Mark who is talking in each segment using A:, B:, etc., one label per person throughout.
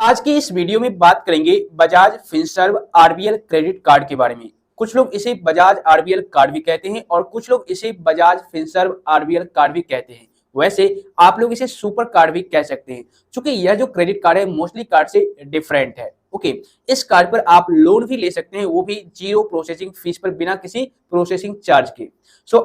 A: आज की इस वीडियो में बात करेंगे Bajaj Finserv RBL credit card के बारे में। कुछ लोग इसे बजाज आरबीएल कार्ड भी कहते हैं और कुछ लोग इसे बजाज फिनसर्व आरबीएल कार्ड भी कहते हैं। वैसे आप लोग इसे सुपर कार्ड भी कह सकते हैं, क्योंकि यह जो क्रेडिट कार्ड है मोस्टली कार्ड से डिफरेंट है। ओके, इस कार्ड पर आप लोन भी ले सकते हैं, वो भी जीरो प्रोसेसिंग फीस पर, बिना किसी प्रोसेसिंग चार्ज के।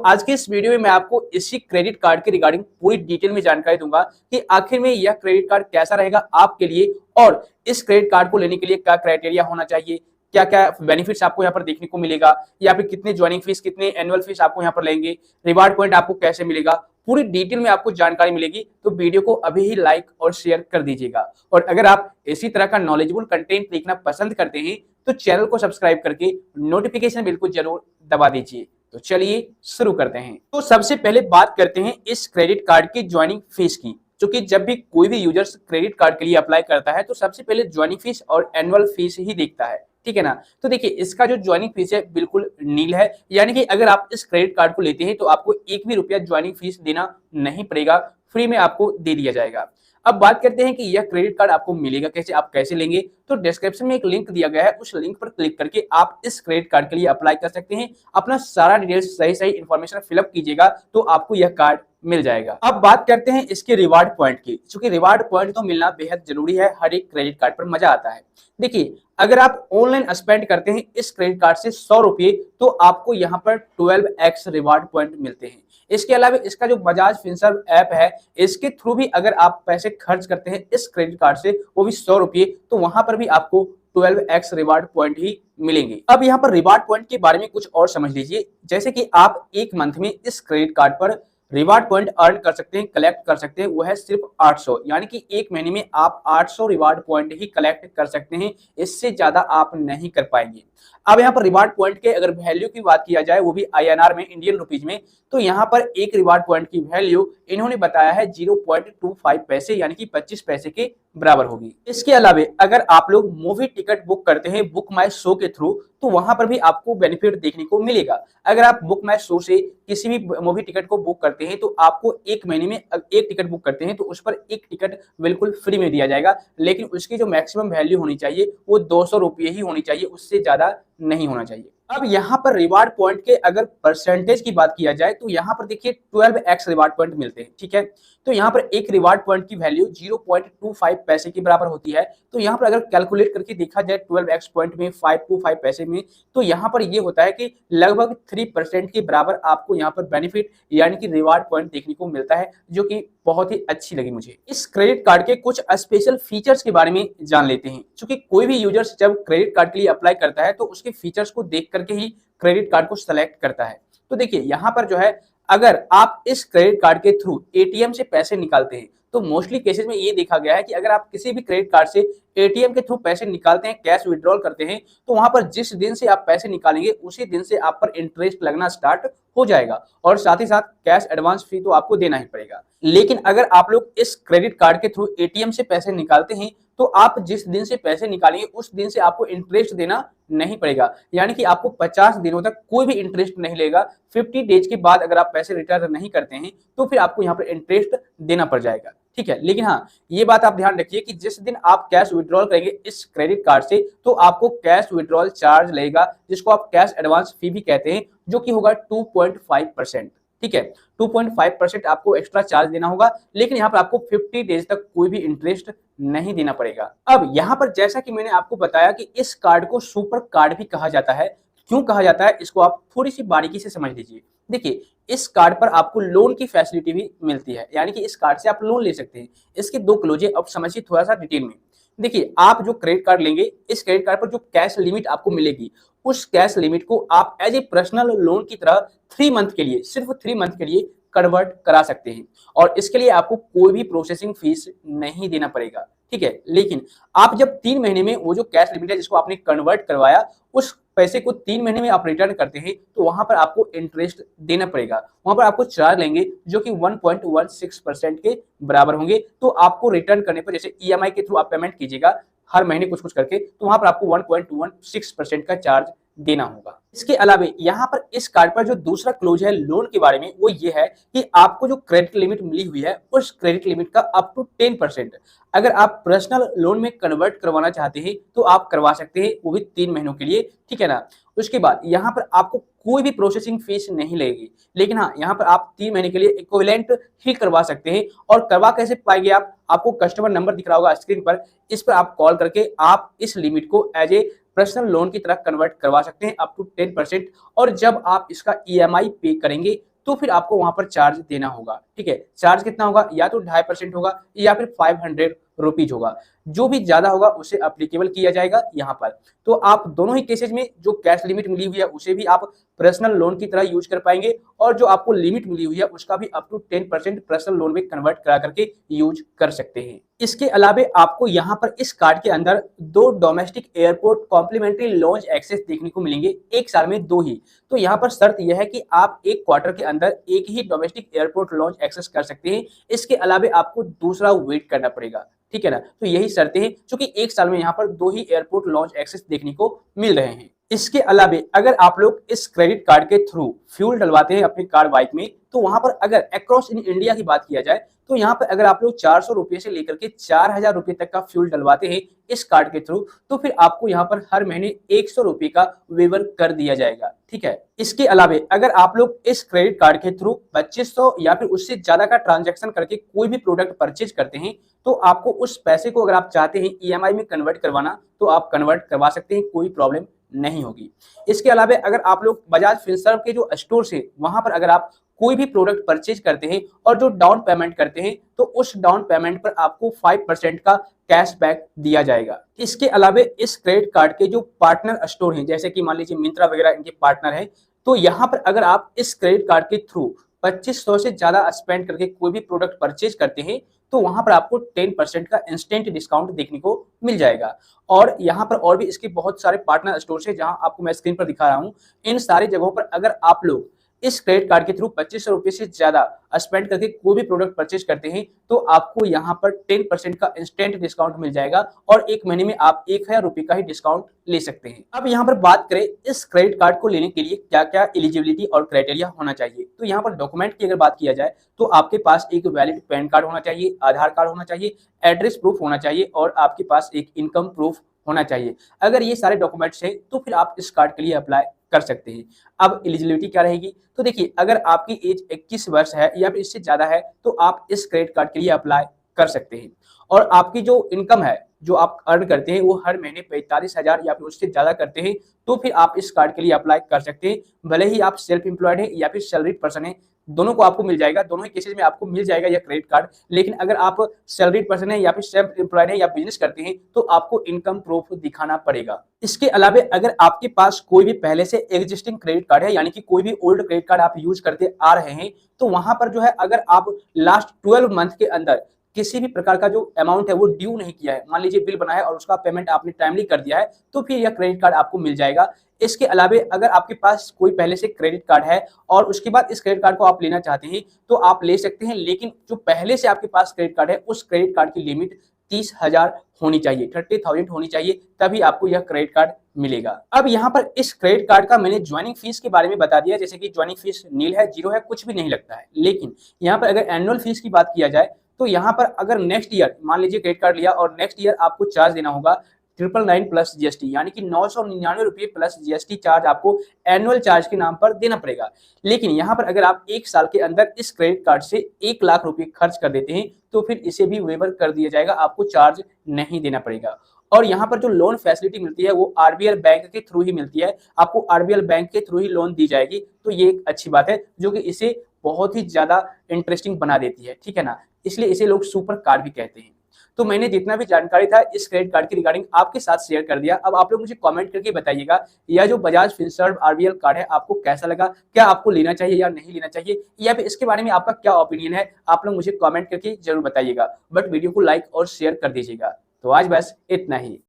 A: आज के इस वीडियो में मैं आपको इसी क्रेडिट कार्ड के रिगार्डिंग पूरी डिटेल में जानकारी दूंगा कि आखिर में यह क्रेडिट कार्ड कैसा रहेगा आपके लिए, और इस क्रेडिट कार्ड को लेने के लिए क्या क्राइटेरिया होना चाहिए, क्या क्या बेनिफिट्स आपको यहाँ पर देखने को मिलेगा, या फिर कितने ज्वाइनिंग फीस, कितने एनुअल फीस आपको यहाँ पर लेंगे, रिवार्ड पॉइंट आपको कैसे मिलेगा, पूरी डिटेल में आपको जानकारी मिलेगी। तो वीडियो को अभी ही लाइक और शेयर कर दीजिएगा। और अगर आप इसी तरह का नॉलेजेबल कंटेंट देखना पसंद करते हैं तो चैनल को सब्सक्राइब करके नोटिफिकेशन बिल को जरूर दबा दीजिए। तो चलिए शुरू करते हैं। तो सबसे पहले बात करते हैं इस क्रेडिट कार्ड की ज्वाइनिंग फीस की, क्योंकि जब भी कोई भी यूजर्स क्रेडिट कार्ड के लिए अप्लाई करता है तो सबसे पहले ज्वाइनिंग फीस और एनुअल फीस ही देखता है, ठीक है ना। तो देखिए, इसका जो ज्वाइनिंग फीस है बिल्कुल नील है, यानी कि अगर आप इस क्रेडिट कार्ड को लेते हैं तो आपको एक भी रुपया ज्वाइनिंग फीस देना नहीं पड़ेगा, फ्री में आपको दे दिया जाएगा। अब बात करते हैं कि यह क्रेडिट कार्ड आपको मिलेगा कैसे, आप कैसे लेंगे। तो डिस्क्रिप्शन में एक लिंक दिया गया है, उस लिंक पर क्लिक करके आप इस क्रेडिट कार्ड के लिए अप्लाई कर सकते हैं। अपना सारा डिटेल्स सही सही इन्फॉर्मेशन फिलअप कीजिएगा तो आपको यह कार्ड मिल जाएगा। अब बात करते हैं इसके रिवार्ड पॉइंट की, क्योंकि रिवार्ड पॉइंट तो मिलना बेहद जरूरी है, हर एक क्रेडिट कार्ड पर मजा आता है। देखिए, अगर आप ऑनलाइन स्पेंड करते हैं इस क्रेडिट कार्ड से 100 रुपए, तो आपको यहाँ पर 12x रिवार्ड पॉइंट मिलते हैं। इसके अलावा इसका जो बजाज फिनसर्व ऐप है, इसके थ्रू भी अगर आप पैसे खर्च करते हैं इस क्रेडिट कार्ड से, वो भी 100 रुपए, तो वहां पर भी आपको 12x रिवार्ड पॉइंट ही मिलेंगे। अब यहाँ पर रिवार्ड पॉइंट के बारे में कुछ और समझ लीजिए। जैसे कि आप एक मंथ में इस क्रेडिट कार्ड पर रिवार्ड पॉइंट अर्न कर सकते हैं, कलेक्ट कर सकते हैं, वो है सिर्फ 800, यानी कि एक महीने में आप 800 रिवार्ड पॉइंट ही कलेक्ट कर सकते हैं, इससे ज्यादा आप नहीं कर पाएंगे। अब यहाँ पर रिवार्ड पॉइंट के अगर वैल्यू की बात किया जाए, वो भी आईएनआर में, इंडियन रुपीज में, तो यहाँ पर एक रिवार्ड पॉइंट की वैल्यू इन्होंने बताया है 0.25 पैसे, यानी कि 25 पैसे के बराबर होगी। इसके अलावा अगर आप लोग मूवी टिकट बुक करते हैं बुक माई शो के थ्रू, तो वहां पर भी आपको बेनिफिट देखने को मिलेगा। अगर आप बुक माई शो से किसी भी मूवी टिकट को बुक करते हैं तो आपको एक महीने में एक टिकट बुक करते हैं तो उस पर एक टिकट बिल्कुल फ्री में दिया जाएगा, लेकिन उसकी जो मैक्सिमम वैल्यू होनी चाहिए वो 200 रुपये ही होनी चाहिए, उससे ज्यादा नहीं होना चाहिए। अब यहाँ पर रिवार्ड पॉइंट के अगर परसेंटेज की बात किया जाए तो यहाँ पर देखिए 12x रिवार्ड पॉइंट मिलते हैं, ठीक है। तो यहाँ पर एक रिवार्ड पॉइंट की वैल्यू 0.25 पैसे के बराबर होती है। तो यहाँ पर अगर कैलकुलेट करके देखा जाए 12x पॉइंट में 525 पैसे में, तो यहाँ पर ये होता है कि लगभग 3% के बराबर आपको यहाँ पर बेनिफिट यानी कि रिवार्ड पॉइंट देखने को मिलता है, जो कि बहुत ही अच्छी लगी मुझे। इस क्रेडिट कार्ड के कुछ स्पेशल फीचर्स के बारे में जान लेते हैं, क्योंकि कोई भी यूजर्स जब क्रेडिट कार्ड के लिए अप्लाई करता है तो उसके फीचर्स को देख करके ही क्रेडिट कार्ड को सेलेक्ट करता है। तो देखिए, यहाँ पर जो है, अगर आप इस क्रेडिट कार्ड के थ्रू एटीएम से पैसे निकालते हैं तो मोस्टली केसेस में ये देखा गया है कि अगर आप किसी भी क्रेडिट कार्ड से एटीएम के थ्रू पैसे निकालते हैं, कैश विड्रॉल करते हैं, तो वहां पर जिस दिन से आप पैसे निकालेंगे उसी दिन से आप पर इंटरेस्ट लगना स्टार्ट हो जाएगा, और साथ ही साथ कैश एडवांस फी तो आपको देना ही पड़ेगा। लेकिन अगर आप लोग इस क्रेडिट कार्ड के थ्रू एटीएम से पैसे निकालते हैं तो आप जिस दिन से पैसे निकालेंगे उस दिन से आपको इंटरेस्ट देना नहीं पड़ेगा, यानी कि आपको 50 दिनों तक कोई भी इंटरेस्ट नहीं लेगा। 50 डेज के बाद अगर आप पैसे रिटर्न नहीं करते हैं तो फिर आपको यहाँ पर इंटरेस्ट देना पड़ जाएगा, ठीक है। लेकिन हाँ, ये बात आप ध्यान रखिए कि जिस दिन आप कैश विड्रॉल करेंगे इस क्रेडिट कार्ड से तो आपको कैश विड्रॉल चार्ज लगेगा, जिसको आप कैश एडवांस फी भी कहते हैं, जो कि होगा 2.5%, ठीक है। 2.5% आपको एक्स्ट्रा चार्ज देना होगा, लेकिन यहाँ पर आपको 50 डेज तक कोई भी इंटरेस्ट नहीं देना पड़ेगा। अब यहाँ पर जैसा कि मैंने आपको बताया कि इस कार्ड को सुपर कार्ड भी कहा जाता है। क्यों कहा जाता है, इसको आप थोड़ी सी बारीकी से समझ लीजिए। देखिए, इस कार्ड पर आपको लोन की फैसिलिटी भी मिलती है, यानी कि इस कार्ड से आप लोन ले सकते हैं। इसके दो क्लोजे अब समझिए थोड़ा सा डिटेल में। देखिए, आप जो क्रेडिट कार्ड लेंगे, इस क्रेडिट कार्ड पर जो कैश लिमिट आपको मिलेगी, उस कैश लिमिट को आप एज ए पर्सनल लोन की तरह 3 मंथ के लिए, सिर्फ 3 मंथ के लिए कन्वर्ट करा सकते हैं, और इसके लिए आपको कोई भी प्रोसेसिंग फीस नहीं देना पड़ेगा, ठीक है। लेकिन आप जब 3 महीने में वो जो कैश लिमिट है जिसको आपने कन्वर्ट करवाया, उस पैसे को 3 महीने में आप रिटर्न करते हैं तो वहां पर आपको इंटरेस्ट देना पड़ेगा, वहां पर आपको चार्ज लेंगे जो कि 1.16% के बराबर होंगे। तो आपको रिटर्न करने पर, जैसे ईएमआई के थ्रू आप पेमेंट कीजिएगा हर महीने कुछ कुछ करके, तो वहां पर आपको 1.16% का चार्ज देना होगा। इसके अलावा यहाँ पर इस कार्ड पर जो दूसरा क्लोज है लोन के बारे में, वो ये है कि आपको जो क्रेडिट लिमिट मिली हुई है उस क्रेडिट लिमिट का अप टू 10% अगर आप पर्सनल लोन में कन्वर्ट करवाना चाहते हैं तो आप करवा सकते हैं, वो भी 3 महीनों के लिए, ठीक है ना। उसके बाद यहाँ पर आपको कोई भी प्रोसेसिंग फीस नहीं लगेगी, लेकिन हाँ यहाँ पर आप 3 महीने के लिए इक्विवेलेंट ही करवा सकते हैं। और करवा कैसे पाएंगे आप, आपको कस्टमर नंबर दिख रहा होगा स्क्रीन पर, इस पर आप कॉल करके आप इस लिमिट को एज ए पर्सनल लोन की तरह कन्वर्ट करवा सकते हैं अप टू 10%। और जब आप इसका ईएमआई पे करेंगे तो फिर आपको वहां पर चार्ज देना होगा, ठीक है। चार्ज कितना होगा, या तो 2.5% होगा या फिर 500 रुपीज होगा, जो भी ज्यादा होगा उसे अप्लीकेबल किया जाएगा यहाँ पर। तो आप दोनों ही केसेज में जो कैश लिमिट मिली हुई है उसे भी आप पर्सनल लोन की तरह यूज कर पाएंगे, और जो आपको लिमिट मिली हुई है उसका भी अप टू 10% पर्सनल लोन में कन्वर्ट करा करके यूज कर सकते हैं। इसके अलावा आपको यहाँ पर इस कार्ड के अंदर 2 domestic airport complimentary lounge access देखने को मिलेंगे, एक साल में 2 ही। तो यहाँ पर शर्त यह है कि आप एक क्वार्टर के अंदर एक ही डोमेस्टिक एयरपोर्ट लॉन्च एक्सेस कर सकते हैं, इसके अलावा आपको दूसरा वेट करना पड़ेगा, ठीक है ना। तो यही शर्तें हैं, क्योंकि एक साल में यहाँ पर 2 ही एयरपोर्ट लॉन्च एक्सेस देखने को मिल रहे हैं। इसके अलावा अगर आप लोग इस क्रेडिट कार्ड के थ्रू फ्यूल डलवाते हैं अपनी कार बाइक में, तो वहां पर अगर अक्रॉस इन इंडिया की बात किया जाए तो यहाँ पर अगर आप लोग 400 रुपए से लेकर के 4000 रुपए तक का फ्यूल डलवाते हैं इस कार्ड के थ्रू, तो फिर आपको यहाँ पर हर महीने 100 रुपए का वेवर कर दिया जाएगा, ठीक है। इसके अलावा अगर आप लोग इस क्रेडिट कार्ड के थ्रू 2500 या फिर उससे ज्यादा का ट्रांजैक्शन करके कोई भी प्रोडक्ट परचेज करते हैं, तो आपको उस पैसे को अगर आप चाहते हैं ईएमआई में कन्वर्ट करवाना तो आप कन्वर्ट करवा सकते हैं, कोई प्रॉब्लम नहीं होगी। इसके अलावा अगर आप लोग बजाज फिनसर्व के जो स्टोर से वहां पर अगर आप कोई भी प्रोडक्ट परचेज करते हैं और जो डाउन पेमेंट करते हैं, तो उस डाउन पेमेंट पर आपको 5% का कैशबैक दिया जाएगा। इसके अलावा इस क्रेडिट कार्ड के जो पार्टनर स्टोर हैं, जैसे कि मान लीजिए मिंत्रा वगैरह इनके पार्टनर हैं, तो यहाँ पर अगर आप इस क्रेडिट कार्ड के थ्रू 2500 से ज्यादा स्पेंड करके कोई भी प्रोडक्ट परचेज करते हैं, तो वहां पर आपको 10% का इंस्टेंट डिस्काउंट देखने को मिल जाएगा। और यहाँ पर और भी इसके बहुत सारे पार्टनर स्टोर है, जहां आपको मैं स्क्रीन पर दिखा रहा हूं। इन सारी जगहों पर अगर आप लोग इस क्रेडिट कार्ड के थ्रू 2500 रुपए से ज्यादा स्पेंड करके कोई भी प्रोडक्ट परचेज करते हैं, तो आपको यहाँ पर 10% का इंस्टेंट डिस्काउंट मिल जाएगा, और एक महीने में आप 1000 रुपए का ही डिस्काउंट ले सकते हैं। अब यहाँ पर बात करें इस क्रेडिट कार्ड को लेने के लिए क्या क्या एलिजिबिलिटी और क्राइटेरिया होना चाहिए, तो यहाँ पर डॉक्यूमेंट की अगर बात किया जाए तो आपके पास एक वैलिड पैन कार्ड होना चाहिए, आधार कार्ड होना चाहिए, एड्रेस प्रूफ होना चाहिए, और आपके पास एक इनकम प्रूफ होना चाहिए। अगर ये सारे डॉक्यूमेंट्स हैं तो फिर आप इस कार्ड के लिए अप्लाई कर सकते हैं। अब एलिजिबिलिटी क्या रहेगी, तो देखिए अगर आपकी एज 21 वर्ष है या फिर इससे ज्यादा है तो आप इस क्रेडिट कार्ड के लिए अप्लाई कर सकते हैं। और आपकी जो इनकम है, जो आप अर्न करते हैं, वो हर महीने 45,000 या फिर उससे ज्यादा करते हैं, तो फिर आप इस कार्ड के लिए अप्लाई कर सकते हैं। भले ही आप सेल्फ एम्प्लॉयड है या फिर सैलरीड पर्सन है, दोनों को आपको मिल जाएगा, दोनों ही केसेस में आपको मिल जाएगा यह क्रेडिट कार्ड। लेकिन अगर आप सैलरीड पर्सन है या फिर सेल्फ एम्प्लॉयड है या बिजनेस करते हैं, तो आपको इनकम प्रूफ दिखाना पड़ेगा। इसके अलावा अगर आपके पास कोई भी पहले से एग्जिस्टिंग क्रेडिट कार्ड है, यानी कि कोई भी ओल्ड क्रेडिट कार्ड आप यूज करते आ रहे हैं, तो वहां पर जो है अगर आप लास्ट 12 मंथ के अंदर किसी भी प्रकार का जो अमाउंट है वो ड्यू नहीं किया है, मान लीजिए बिल बना है और उसका पेमेंट आपने टाइमली कर दिया है, तो फिर यह क्रेडिट कार्ड आपको मिल जाएगा। इसके अलावा अगर आपके पास कोई पहले से क्रेडिट कार्ड है और उसके बाद इस क्रेडिट कार्ड को आप लेना चाहते हैं तो आप ले सकते हैं, लेकिन जो पहले से आपके पास क्रेडिट कार्ड है उस क्रेडिट कार्ड की लिमिट 30,000 होनी चाहिए, 30,000 होनी चाहिए, तभी आपको यह क्रेडिट कार्ड मिलेगा। अब यहाँ पर इस क्रेडिट कार्ड का मैंने ज्वाइनिंग फीस के बारे में बता दिया, जैसे कि ज्वाइनिंग फीस नील है, जीरो है, कुछ भी नहीं लगता है। लेकिन यहाँ पर अगर एनुअल फीस की बात किया जाए तो यहाँ पर अगर नेक्स्ट ईयर मान लीजिए क्रेडिट कार्ड लिया और नेक्स्ट ईयर आपको चार्ज देना होगा 999 प्लस जीएसटी, यानी कि 999 रुपये प्लस जीएसटी चार्ज आपको एनुअल चार्ज के नाम पर देना पड़ेगा। लेकिन यहाँ पर अगर आप एक साल के अंदर इस क्रेडिट कार्ड से 1 लाख रुपए खर्च कर देते हैं तो फिर इसे भी वेवर कर दिया जाएगा, आपको चार्ज नहीं देना पड़ेगा। और यहाँ पर जो लोन फैसिलिटी मिलती है वो आरबीएल बैंक के थ्रू ही मिलती है, आपको आरबीएल बैंक के थ्रू ही लोन दी जाएगी, तो ये एक अच्छी बात है जो कि इसे बहुत ही ज्यादा इंटरेस्टिंग बना देती है, ठीक है ना। इसलिए इसे लोग सुपर कार्ड भी कहते हैं। तो मैंने जितना भी जानकारी था इस क्रेडिट कार्ड के रिगार्डिंग आपके साथ शेयर कर दिया। अब आप लोग मुझे कमेंट करके बताइएगा यह जो बजाज फिनसर्व आरबीएल कार्ड है आपको कैसा लगा, क्या आपको लेना चाहिए या नहीं लेना चाहिए, या फिर इसके बारे में आपका क्या ओपिनियन है, आप लोग मुझे कमेंट करके जरूर बताइएगा। बट वीडियो को लाइक और शेयर कर दीजिएगा। तो आज बस इतना ही।